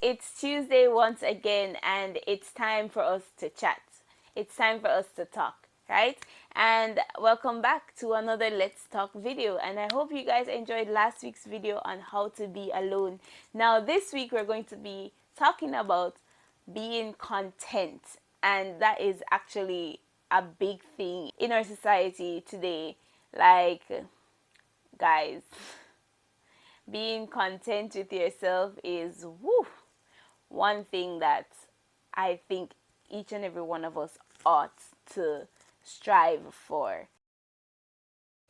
it's Tuesday once again, and it's time for us to chat. It's time for us to talk, right? And welcome back to another Let's Talk video. And I hope you guys enjoyed last week's video on how to be alone. Now, this week we're going to be talking about being content, and that is actually a big thing in our society today. Like, guys, being content with yourself is one thing that I think each and every one of us ought to strive for.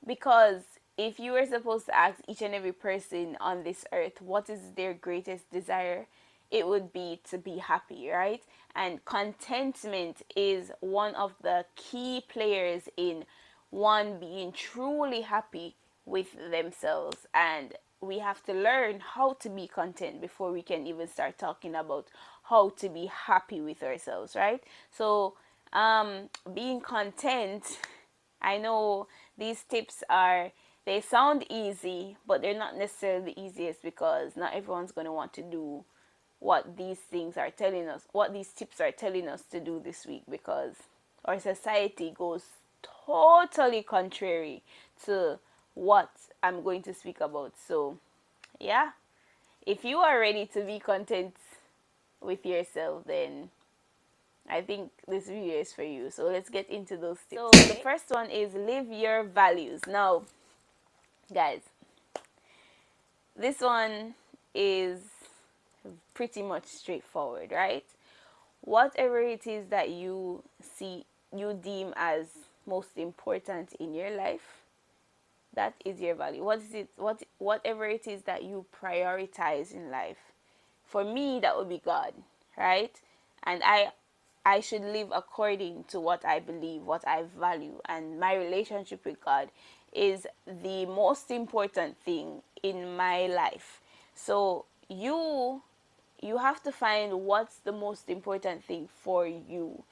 Because if you were supposed to ask each and every person on this earth what is their greatest desire, it would be to be happy, right? And contentment is one of the key players in one being truly happy with themselves. And we have to learn how to be content before we can even start talking about how to be happy with ourselves, right? So being content, I know these tips they sound easy, but they're not necessarily the easiest, because not everyone's going to want to do what these things are telling us, what these tips are telling us to do this week, because our society goes totally contrary to what I'm going to speak about. So, yeah, if you are ready to be content with yourself, then I think this video is for you. So let's get into those tips. So the first one is live your values. Now, guys, this one is pretty much straightforward, right? Whatever it is that you deem as most important in your life, that is your value. Whatever it is that you prioritize in life. For me, that would be God, right? And I should live according to what I believe, what I value, and my relationship with God is the most important thing in my life. So you have to find what's the most important thing for you.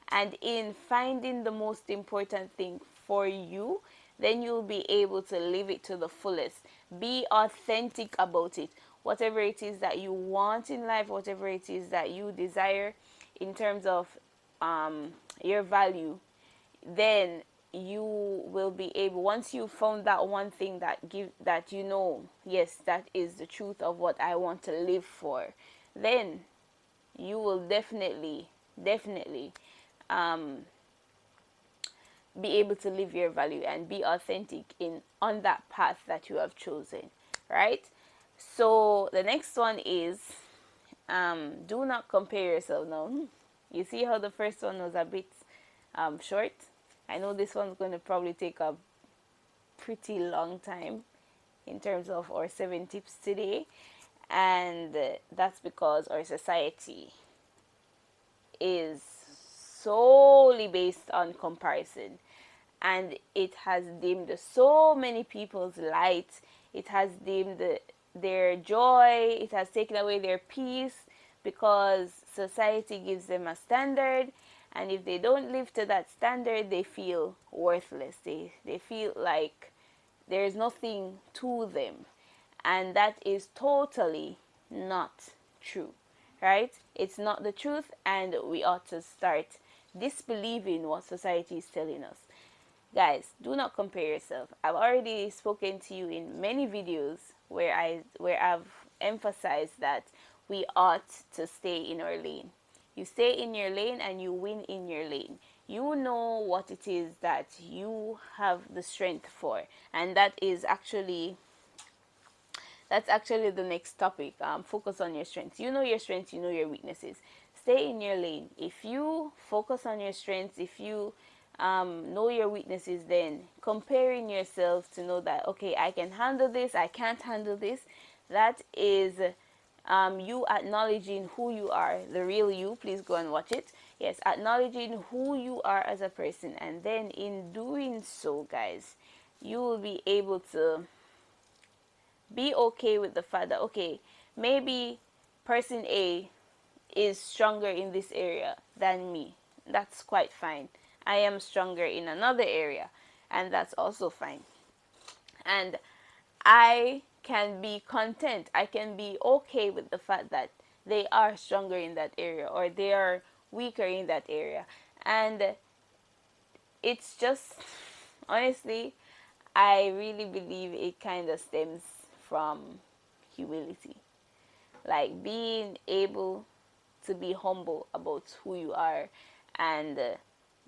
And in finding the most important thing for you, then you'll be able to live it to the fullest. Be authentic about it. Whatever it is that you want in life, whatever it is that you desire in terms of your value, then you will be able, once you found that one thing that yes, that is the truth of what I want to live for, then you will definitely be able to live your value and be authentic on that path that you have chosen, right? So the next one is do not compare yourself. Now, you see how the first one was a bit short? I know this one's going to probably take a pretty long time in terms of our 7 tips today, and that's because our society is solely based on comparison, and it has dimmed so many people's light. It has dimmed their joy. It has taken away their peace, because society gives them a standard, and if they don't live to that standard, they feel worthless. They feel like there's nothing to them, and that is totally not true, right? It's not the truth, and we ought to start disbelieving what society is telling us. Guys, do not compare yourself. I've already spoken to you in many videos where I've emphasized that we ought to stay in our lane. You stay in your lane and you win in your lane. You know what it is that you have the strength for, and that's actually the next topic. Focus on your strengths. You know your strengths, you know your weaknesses. Stay in your lane. If you focus on your strengths, if you know your weaknesses, then comparing yourself to know that, okay, I can handle this, I can't handle this, that is you acknowledging who you are, the real you. Please go and watch it. Yes, acknowledging who you are as a person, and then in doing so, guys, you will be able to be okay with the fact that, okay, maybe person A is stronger in this area than me. That's quite fine. I am stronger in another area, and that's also fine. And I can be content. I can be okay with the fact that they are stronger in that area or they are weaker in that area. And it's just, honestly, I really believe it kind of stems from humility. Like being able to be humble about who you are, and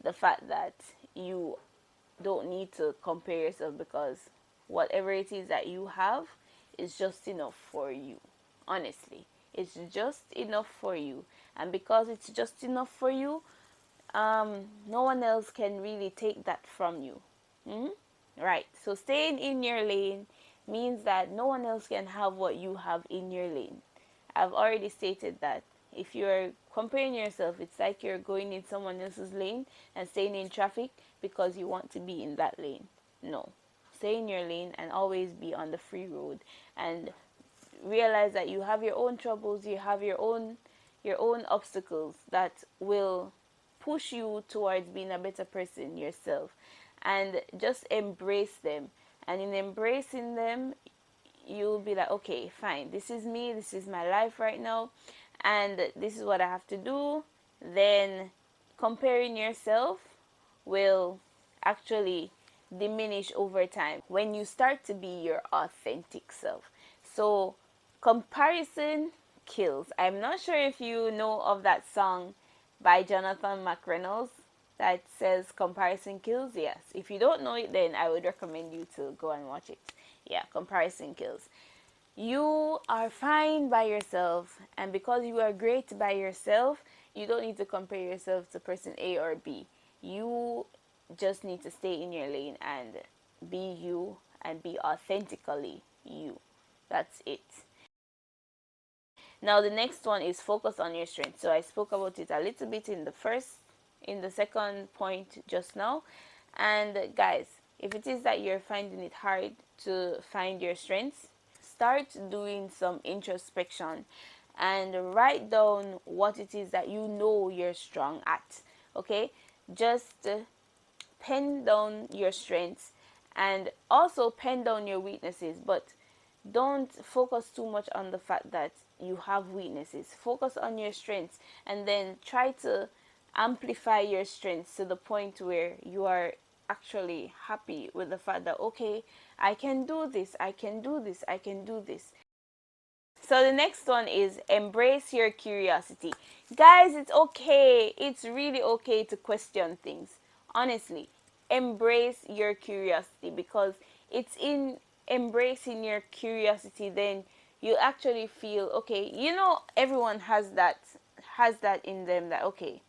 the fact that you don't need to compare yourself, because whatever it is that you have is just enough for you. Honestly, it's just enough for you. And because it's just enough for you, no one else can really take that from you. Hmm? Right. So staying in your lane means that no one else can have what you have in your lane. I've already stated that if you're comparing yourself, it's like you're going in someone else's lane and staying in traffic because you want to be in that lane. No. Stay in your lane and always be on the free road, and realize that you have your own troubles, you have your own obstacles that will push you towards being a better person yourself, and just embrace them. And in embracing them, you'll be like, okay, fine, this is me, this is my life right now, and this is what I have to do. Then comparing yourself will actually diminish over time when you start to be your authentic self. So comparison kills. I'm not sure if you know of that song by Jonathan McReynolds that says comparison kills. Yes, if you don't know it, then I would recommend you to go and watch it. Yeah, comparison kills. You are fine by yourself, and because you are great by yourself, you don't need to compare yourself to person A or B. You just need to stay in your lane and be you, and be authentically you. That's it. Now the next one is focus on your strengths. So I spoke about it a little bit in the second point just now. And guys, if it is that you're finding it hard to find your strengths, start doing some introspection and write down what it is that you know you're strong at. Okay? Just pen down your strengths, and also pen down your weaknesses, but don't focus too much on the fact that you have weaknesses. Focus on your strengths, and then try to amplify your strengths to the point where you are actually happy with the fact that, okay, I can do this, I can do this, I can do this. So the next one is embrace your curiosity. Guys, it's okay. It's really okay to question things. Honestly, embrace your curiosity, because it's in embracing your curiosity then you actually feel okay. Everyone has that in them, that okay,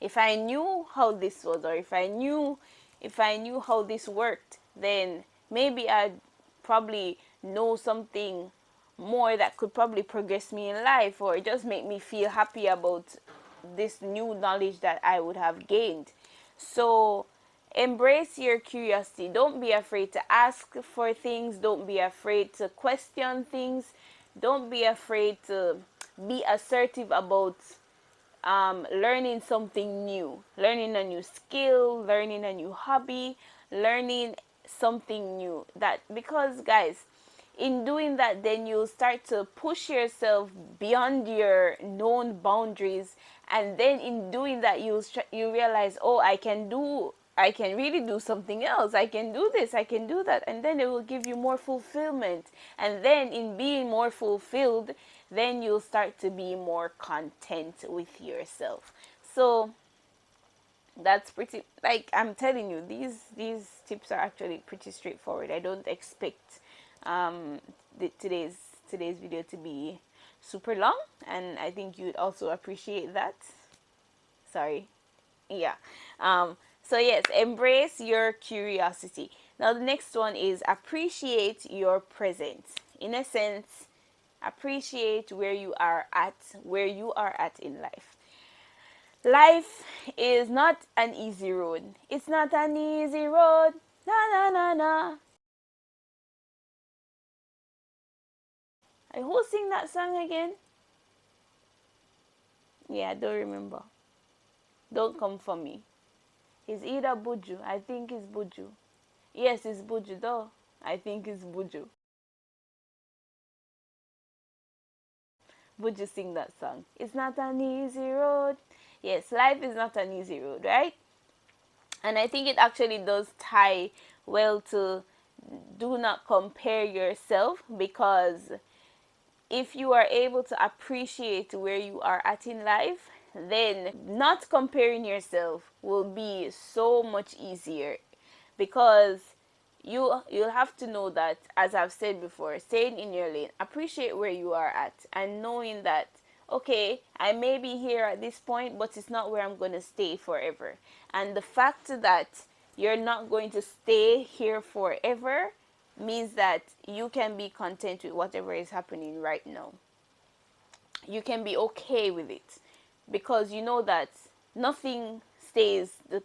if I knew how this was, or if I knew how this worked, then maybe I'd probably know something more that could probably progress me in life, or just make me feel happy about this new knowledge that I would have gained. So embrace your curiosity. Don't be afraid to ask for things. Don't be afraid to question things. Don't be afraid to be assertive about learning something new, learning a new skill, learning a new hobby, learning something new. That, because guys, in doing that, then you'll start to push yourself beyond your known boundaries, and then in doing that, you realize, oh, I can really do something else. I can do this, I can do that. And then it will give you more fulfillment. And then in being more fulfilled, then you'll start to be more content with yourself. So that's pretty, like I'm telling you, these tips are actually pretty straightforward. I don't expect today's video to be super long, and I think you'd also appreciate that. Sorry. Yeah. So yes, embrace your curiosity. Now the next one is appreciate your present. In a sense, appreciate where you are at in life. Life is not an easy road. It's not an easy road. Na na na na. Who sing that song again? Yeah, I don't remember. Don't come for me. It's either Buju. I think it's Buju. Yes, it's Buju though. I think it's Buju. Would you sing that song? It's not an easy road. Yes, life is not an easy road, right? And I think it actually does tie well to do not compare yourself, because if you are able to appreciate where you are at in life, then not comparing yourself will be so much easier, because you'll have to know that, as I've said before, staying in your lane, appreciate where you are at, and knowing that, okay, I may be here at this point, but it's not where I'm going to stay forever. And the fact that you're not going to stay here forever means that you can be content with whatever is happening right now. You can be okay with it, because you know that nothing stays the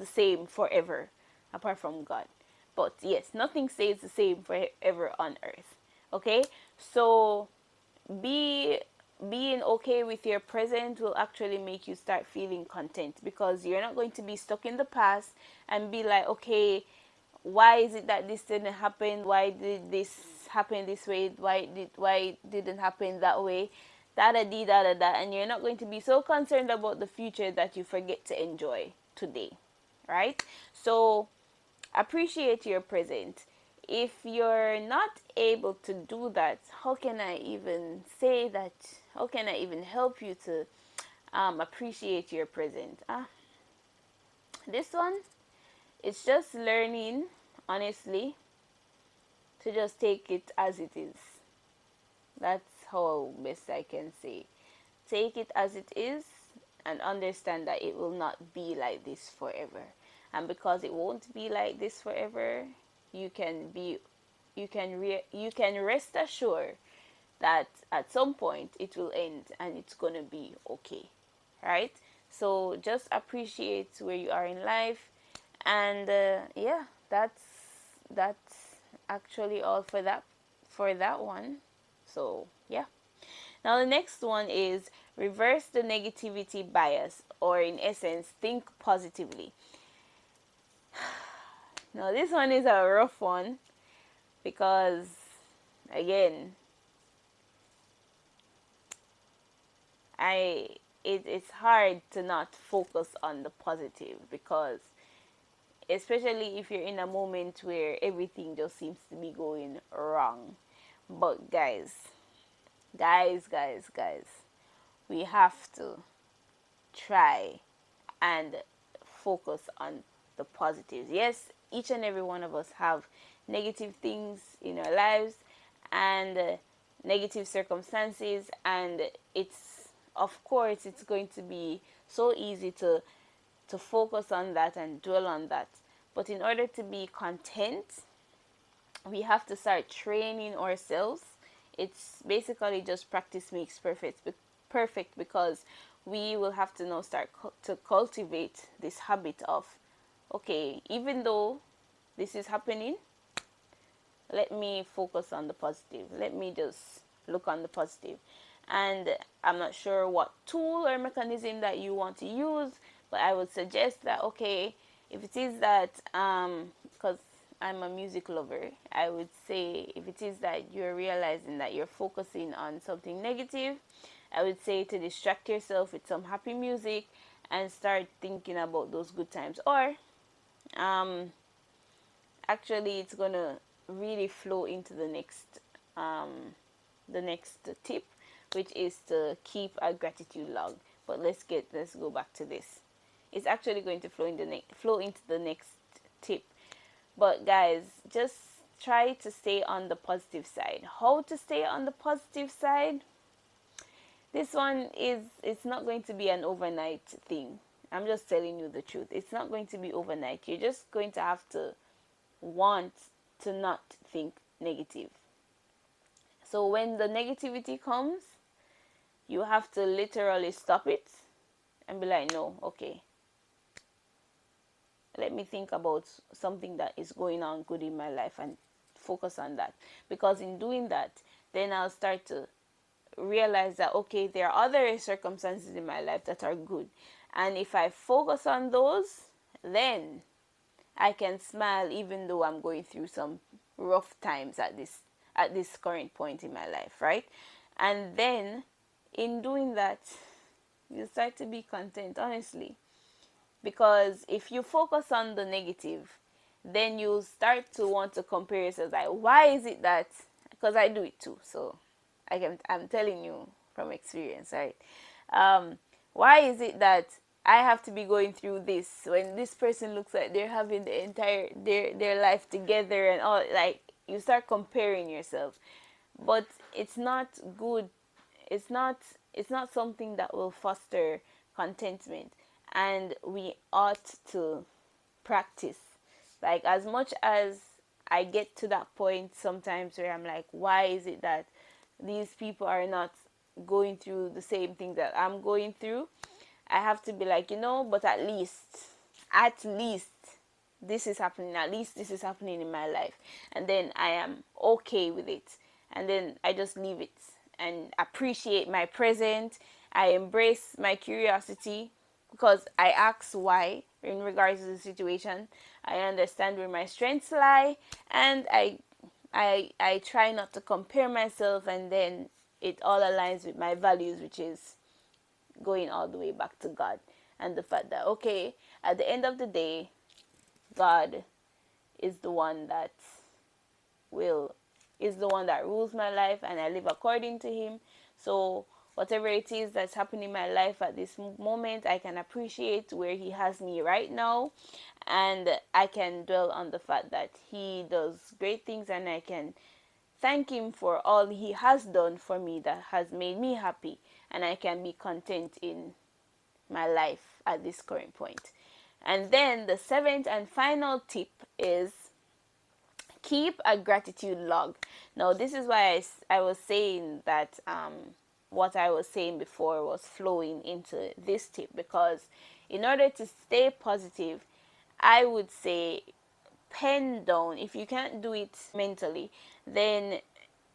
same forever apart from God. But yes, nothing stays the same forever on earth. Okay? So be being okay with your present will actually make you start feeling content, because you're not going to be stuck in the past and be like, okay, why is it that this didn't happen? Why did this happen this way? Why didn't happen that way? Da da dee da da da. And you're not going to be so concerned about the future that you forget to enjoy today, right? So appreciate your present. If you're not able to do that, how can I even say that? How can I even help you to appreciate your present? This one, it's just learning, honestly, to just take it as it is. That's how best I can say. Take it as it is, and understand that it will not be like this forever. And because it won't be like this forever, you can rest assured that at some point it will end and it's going to be okay. Right? So just appreciate where you are in life, and yeah, that's actually all for that one. So yeah. Now the next one is reverse the negativity bias, or in essence, think positively. Now this one is a rough one, because again, it's hard to not focus on the positive, because especially if you're in a moment where everything just seems to be going wrong. But guys, we have to try and focus on the positives. Yes, each and every one of us have negative things in our lives, and negative circumstances, and it's, of course, it's going to be so easy to focus on that and dwell on that. But in order to be content, we have to start training ourselves. It's basically just practice makes perfect, because we will have to now start to cultivate this habit of, okay, even though this is happening, let me focus on the positive. Let me just look on the positive. And I'm not sure what tool or mechanism that you want to use, but I would suggest that, okay, if it is that, because I'm a music lover, I would say if it is that you're realizing that you're focusing on something negative, I would say to distract yourself with some happy music and start thinking about those good times. Or um, actually, it's gonna really flow into the next tip, which is to keep a gratitude log. But let's go back to this. It's actually going to flow into the next tip. But guys, just try to stay on the positive side. How to stay on the positive side? This one is, it's not going to be an overnight thing. I'm just telling you the truth. It's not going to be overnight. You're just going to have to want to not think negative. So when the negativity comes, you have to literally stop it and be like, no, okay, let me think about something that is going on good in my life and focus on that. Because in doing that, then I'll start to realize that, okay, there are other circumstances in my life that are good, and if I focus on those, then I can smile even though I'm going through some rough times at this current point in my life, right? And then in doing that, you start to be content, honestly. Because if you focus on the negative, then you start to want to compare yourself. Like, why is it that? Because I do it too, so I'm telling you from experience, right? Um, why is it that I have to be going through this when this person looks like they're having the entire their life together and all? Like, you start comparing yourself, but it's not good. It's not something that will foster contentment, and we ought to practice. Like, as much as I get to that point sometimes where I'm like, why is it that these people are not going through the same thing that I'm going through? I have to be like, but at least this is happening. At least this is happening in my life. And then I am okay with it. And then I just leave it and appreciate my present. I embrace my curiosity because I ask why in regards to the situation. I understand where my strengths lie, and I try not to compare myself, and then it all aligns with my values, which is going all the way back to God, and the fact that, okay, at the end of the day, God is the one that will is the one that rules my life, and I live according to him. So whatever it is that's happening in my life at this moment, I can appreciate where he has me right now, and I can dwell on the fact that he does great things, and I can thank him for all he has done for me that has made me happy, and I can be content in my life at this current point. And then the seventh and final tip is keep a gratitude log. Now, this is why I was saying that what I was saying before was flowing into this tip, because in order to stay positive, I would say pen down. If you can't do it mentally, then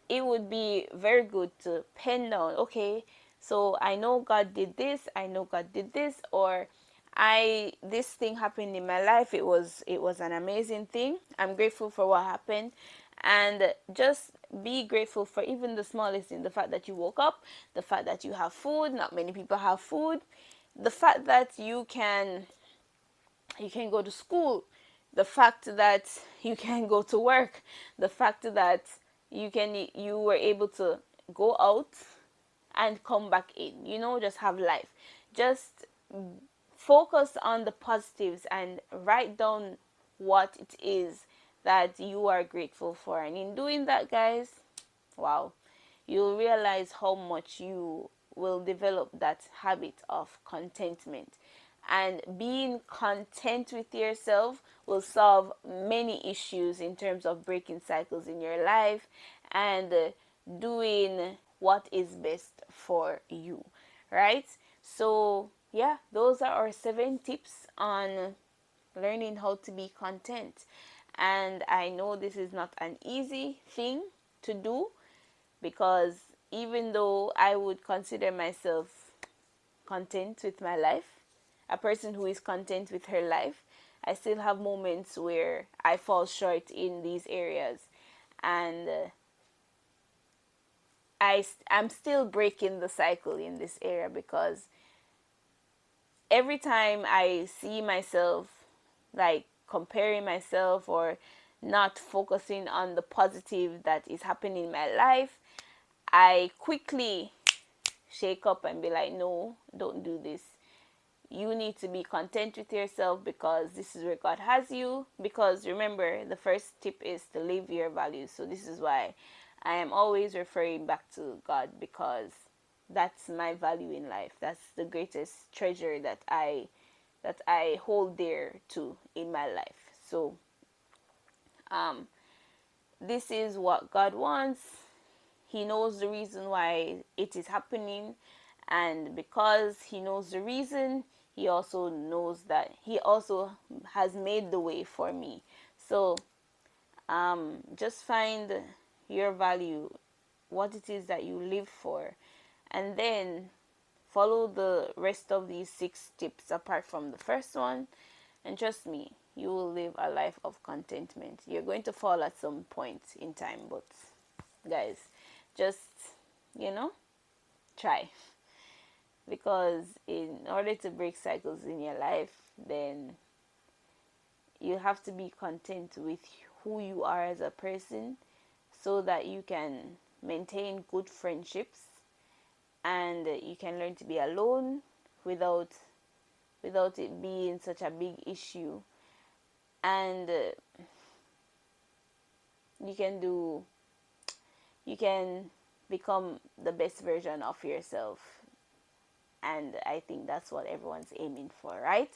it would be very good to pen down, okay, so I know God did this, I know God did this, or this thing happened in my life. It was an amazing thing. I'm grateful for what happened. And just be grateful for even the smallest thing, the fact that you woke up, the fact that you have food. Not many people have food. The fact that you can go to school, the fact that you can go to work, the fact that you were able to go out and come back in, just have life. Just focus on the positives and write down what it is that you are grateful for. And in doing that, guys, wow, you'll realize how much you will develop that habit of contentment. And being content with yourself will solve many issues in terms of breaking cycles in your life and doing what is best for you, right? So, yeah, those are our 7 tips on learning how to be content. And I know this is not an easy thing to do, because even though I would consider myself content with my life, a person who is content with her life, I still have moments where I fall short in these areas, and I'm still breaking the cycle in this area, because every time I see myself like comparing myself or not focusing on the positive that is happening in my life, I quickly shake up and be like, no, don't do this. You need to be content with yourself, because this is where God has you. Because remember, the first tip is to live your values. So this is why I am always referring back to God, because that's my value in life. That's the greatest treasure that I hold dear to in my life. So this is what God wants. He knows the reason why it is happening, and because he knows the reason, he also knows that he also has made the way for me. So just find your value, what it is that you live for, and then follow the rest of these 6 tips apart from the first one, and trust me, you will live a life of contentment. You're going to fall at some point in time, but guys, just you know, try. Because in order to break cycles in your life, then you have to be content with who you are as a person, so that you can maintain good friendships, and you can learn to be alone without it being such a big issue. And you can do you can become the best version of yourself. And I think that's what everyone's aiming for, right?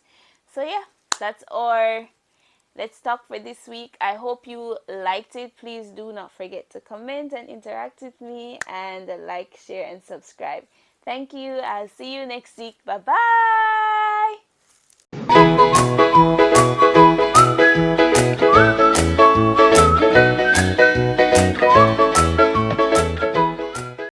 So yeah, that's our Let's Talk for this week. I hope you liked it. Please do not forget to comment and interact with me, and like, share, and subscribe. Thank you. I'll see you next week. Bye bye.